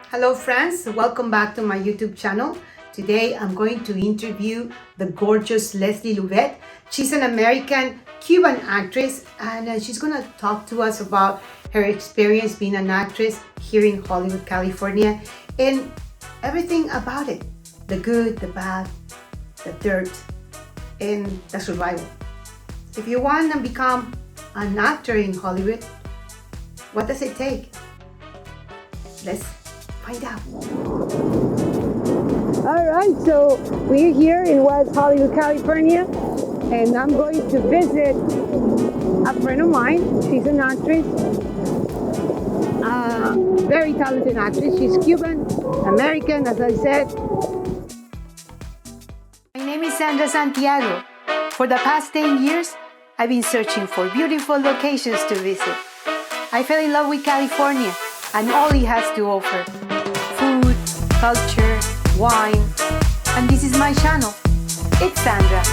Hello friends, welcome back to my YouTube channel. Today I'm going to interview the gorgeous Leslie Lluvet. She's an American Cuban actress and she's going to talk to us about her experience being an actress here in Hollywood, California, and everything about it. The good, the bad, the dirt, and the survival. If you want to become an actor in Hollywood, what does it take? Let's find out. All right, so we're here in West Hollywood, California, and I'm going to visit a friend of mine. She's an actress, very talented actress. She's Cuban, American, as I said. My name is Sandra Santiago. For the past 10 years, I've been searching for beautiful locations to visit. I fell in love with California and all it has to offer. Food, culture, wine, and this is my channel. It's Sandra.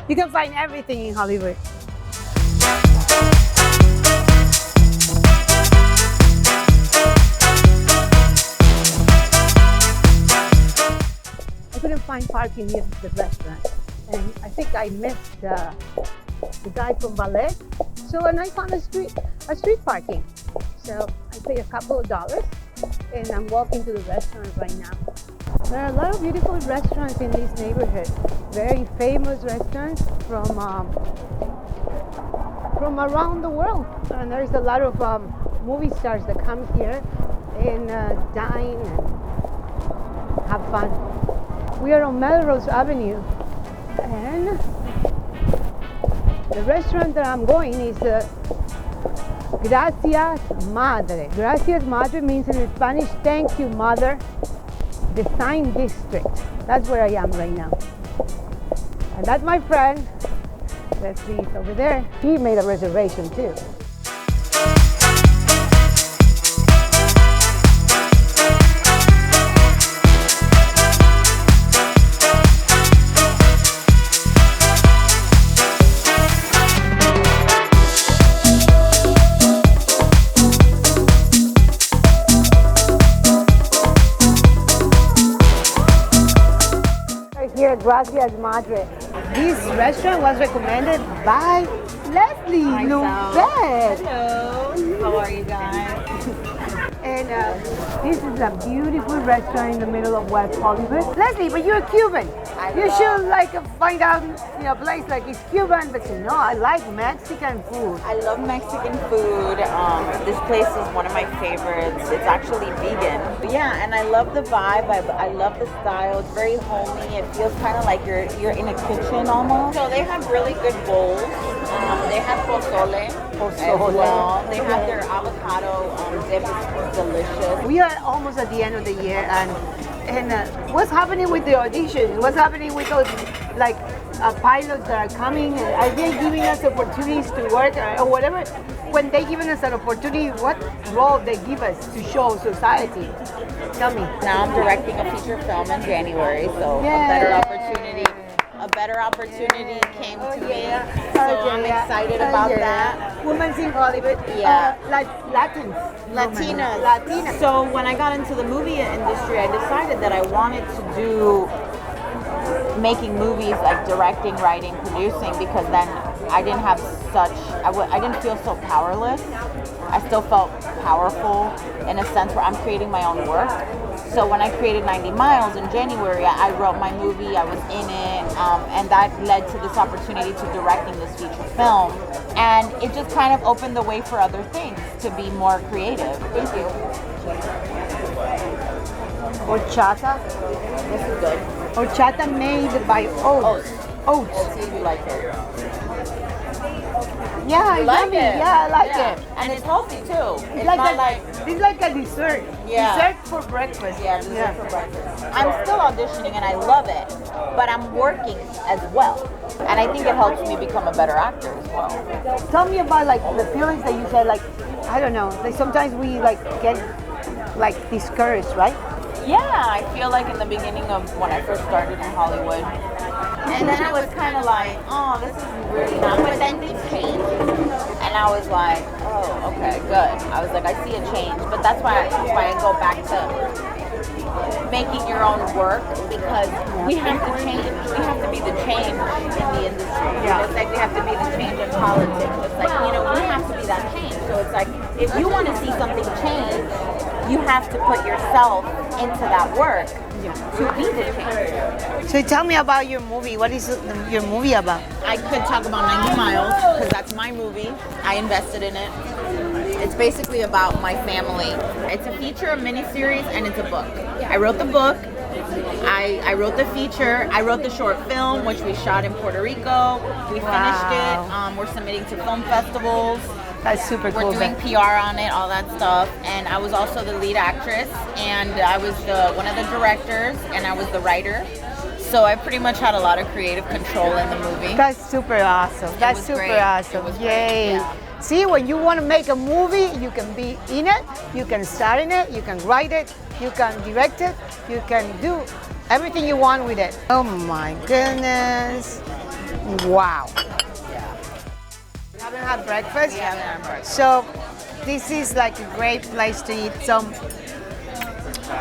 You can find everything in Hollywood. I couldn't find parking near the restaurant, and I think I missed the guy from ballet. So and I found a street parking. So I paid a couple of dollars, and I'm walking to the restaurant right now. There are a lot of beautiful restaurants in this neighborhood. Very famous restaurants from around the world, and there's a lot of movie stars that come here and dine and have fun. We are on Melrose Avenue, and the restaurant that I'm going is Gracias Madre. Gracias Madre means in Spanish, thank you mother, Design District. That's where I am right now. And that's my friend, Leslie's over there. He made a reservation too. Here at Gracias Madre. This restaurant was recommended by Leslie Lluvet. Hello, how are you guys? And this is a beautiful restaurant in the middle of West Hollywood. Leslie, but you're Cuban. You should find out a place like it's Cuban, but you know I like Mexican food. I love Mexican food. This place is one of my favorites. It's actually vegan. But yeah, and I love the vibe. I love the style. It's very homey. It feels kind of like you're in a kitchen almost. So they have really good bowls. They have pozole as well. They have their avocado dip. It's delicious. We are almost at the end of the year, and what's happening with the auditions? What's happening with those pilots that are coming? Are they giving us opportunities to work or whatever? When they giving us an opportunity, what role they give us to show society? Tell me. Now I'm directing a feature film in January, so a better opportunity came to me. So I'm excited about that. Women's in Hollywood. Yeah. Latinas. So when I got into the movie industry, I decided that I wanted to do making movies, like directing, writing, producing, because then I didn't have I didn't feel so powerless. I still felt powerful in a sense where I'm creating my own work. So when I created 90 Miles in January, I wrote my movie, I was in it, and that led to this opportunity to directing this feature film. And it just kind of opened the way for other things to be more creative. Thank you. Horchata. This is good. Horchata made by oats. Let's see if you like it. Yeah, Like it. Yeah, I like it. And it's healthy too. It's like not like it's like a dessert. Yeah. Dessert for breakfast. dessert for breakfast. I'm still auditioning and I love it, but I'm working as well. And I think it helps me become a better actor as well. Tell me about the feelings that you said, I don't know, sometimes we get discouraged, right? Yeah, I feel like in the beginning of when I first started in Hollywood, and then I was kind of like, oh, this is really not. But then things changed, and I was like, oh, okay, good. I was like, I see a change, but that's why I go back to making your own work, because we have to change. We have to be the change in the industry. Yeah. It's like we have to be the change in politics. It's like, we have to be that change. So it's like, if you want to see something change, you have to put yourself into that work to be the change. So tell me about your movie. What is your movie about? I could talk about 90 Miles, because that's my movie. I invested in it. It's basically about my family. It's a feature, a miniseries, and it's a book. I wrote the book. I wrote the feature. I wrote the short film, which we shot in Puerto Rico. We finished it. We're submitting to film festivals. That's super cool. We're doing PR on it, all that stuff. And I was also the lead actress, and I was one of the directors, and I was the writer. So I pretty much had a lot of creative control in the movie. That's super awesome. That's super great. awesome. It was Yay. great, yeah. See, when you want to make a movie, you can be in it, you can star in it, you can write it, you can direct it, you can do everything you want with it. Oh my goodness. Wow. Yeah. You haven't had breakfast? We haven't had breakfast. So this is like a great place to eat some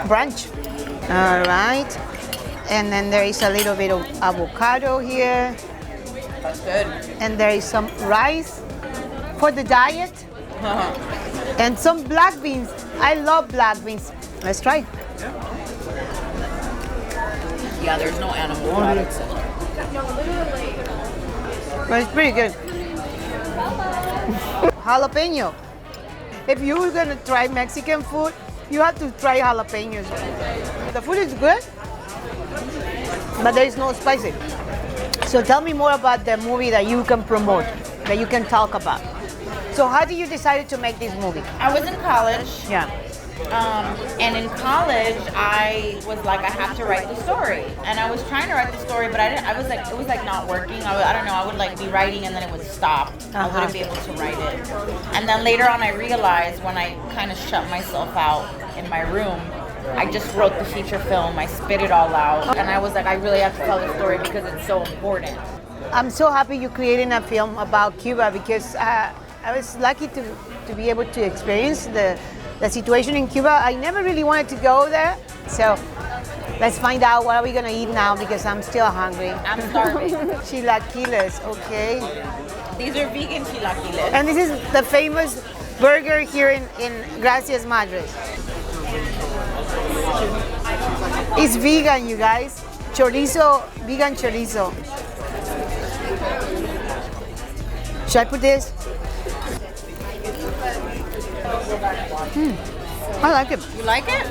brunch. All right. And then there is a little bit of avocado here. That's good. And there is some rice for the diet. And some black beans. I love black beans. Let's try. Yeah, there's no animal products in there. But it's pretty good. Jalapeno. If you're gonna try Mexican food, you have to try jalapenos. The food is good, but there is no spicy. So tell me more about the movie that you can promote, that you can talk about. So how did you decide to make this movie? I was in college. Yeah. And in college, I was like, I have to write the story, and I was trying to write the story, but I was like, it was like not working. I don't know. I would like be writing, and then it would stop. I wouldn't be able to write it. And then later on, I realized when I kind of shut myself out in my room, I just wrote the feature film. I spit it all out, and I was like, I really have to tell the story because it's so important. I'm so happy you're creating a film about Cuba, because I was lucky to be able to experience the situation in Cuba. I never really wanted to go there, so let's find out what are we gonna eat now, because I'm still hungry. I'm starving. Chilaquiles, okay. These are vegan chilaquiles. And this is the famous burger here in Gracias Madres. It's vegan, you guys. Chorizo, vegan chorizo. Should I put this? I like it. You like it?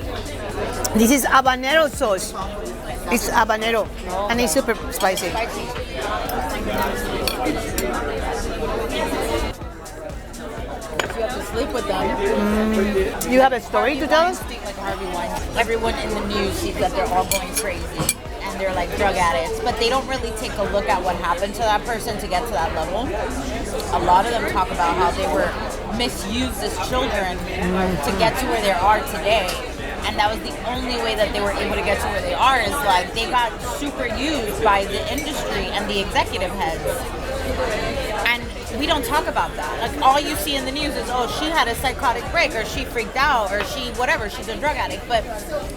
This is habanero sauce. It's habanero, and it's super spicy. Spicy. You have to sleep with them. You have a story to tell us? Like Harvey Weinstein. Everyone in the news sees that they're all going crazy and they're like drug addicts, but they don't really take a look at what happened to that person to get to that level. A lot of them talk about how they were misused as children to get to where they are today. And that was the only way that they were able to get to where they are, is like they got super used by the industry and the executive heads. And we don't talk about that. Like, all you see in the news is, oh, she had a psychotic break, or she freaked out, or she whatever, she's a drug addict. But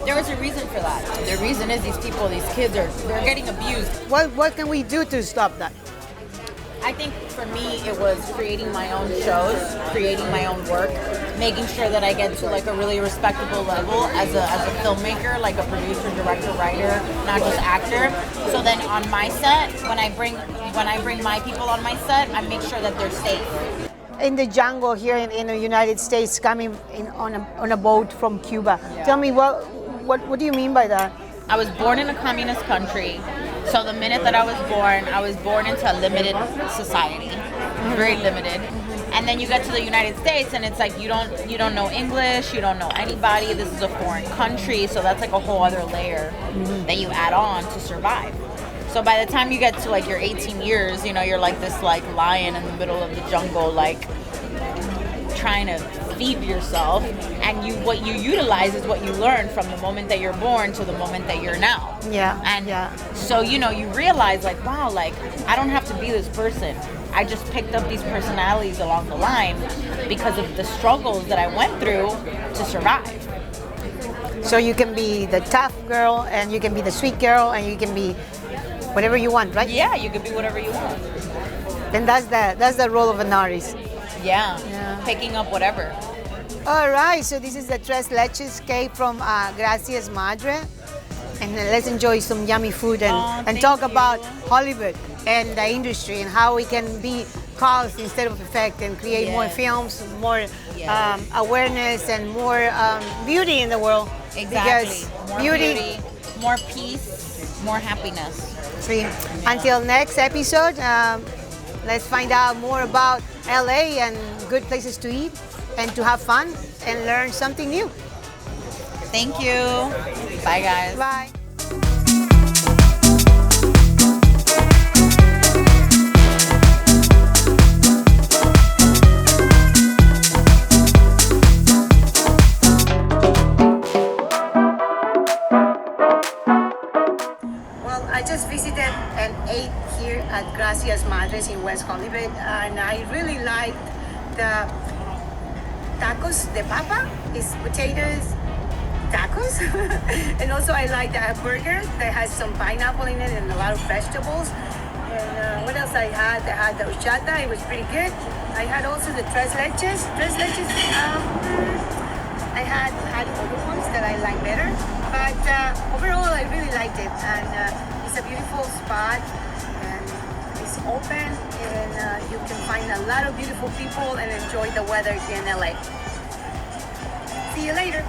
there was a reason for that. The reason is these people, these kids, they're getting abused. What can we do to stop that? I think for me, it was creating my own shows, creating my own work, making sure that I get to like a really respectable level as a filmmaker, like a producer, director, writer, not just actor. So then on my set, when I bring my people on my set, I make sure that they're safe. In the jungle here in the United States, coming on a boat from Cuba. Yeah. Tell me what do you mean by that? I was born in a communist country. So the minute that I was born into a limited society, very limited. And then you get to the United States, and it's like you don't know English, you don't know anybody. This is a foreign country, so that's like a whole other layer that you add on to survive. So by the time you get to like your 18 years, you're like this like lion in the middle of the jungle, like trying to feed yourself, and what you utilize is what you learn from the moment that you're born to the moment that you're now. Yeah. And yeah. so, you know, you realize like, wow, like I don't have to be this person. I just picked up these personalities along the line because of the struggles that I went through to survive. So you can be the tough girl, and you can be the sweet girl, and you can be whatever you want, right? Yeah, you can be whatever you want. And that's the role of an artist. Yeah. Yeah. Picking up whatever. All right, so this is the tres leches cake from Gracias Madre, and let's enjoy some yummy food and thank talk you. about Hollywood and the industry and how we can be cause instead of effect and create more Yes. films, more Yes. awareness and more beauty in the world. Exactly. Because More beauty, more peace, more happiness. See, until next episode, let's find out more about LA and good places to eat and to have fun and learn something new. Thank you. Bye, guys. Bye. Well, I just visited and ate here at Gracias Madres in West Hollywood, and I really liked the tacos de papa. It's potatoes, tacos, and also I like the burger that has some pineapple in it and a lot of vegetables. And what else I had? I had the horchata. It was pretty good. I had also the tres leches. I had other ones that I like better, but overall I really liked it, and it's a beautiful spot, and it's open, and you can find a lot of beautiful people and enjoy the weather here in LA. See you later.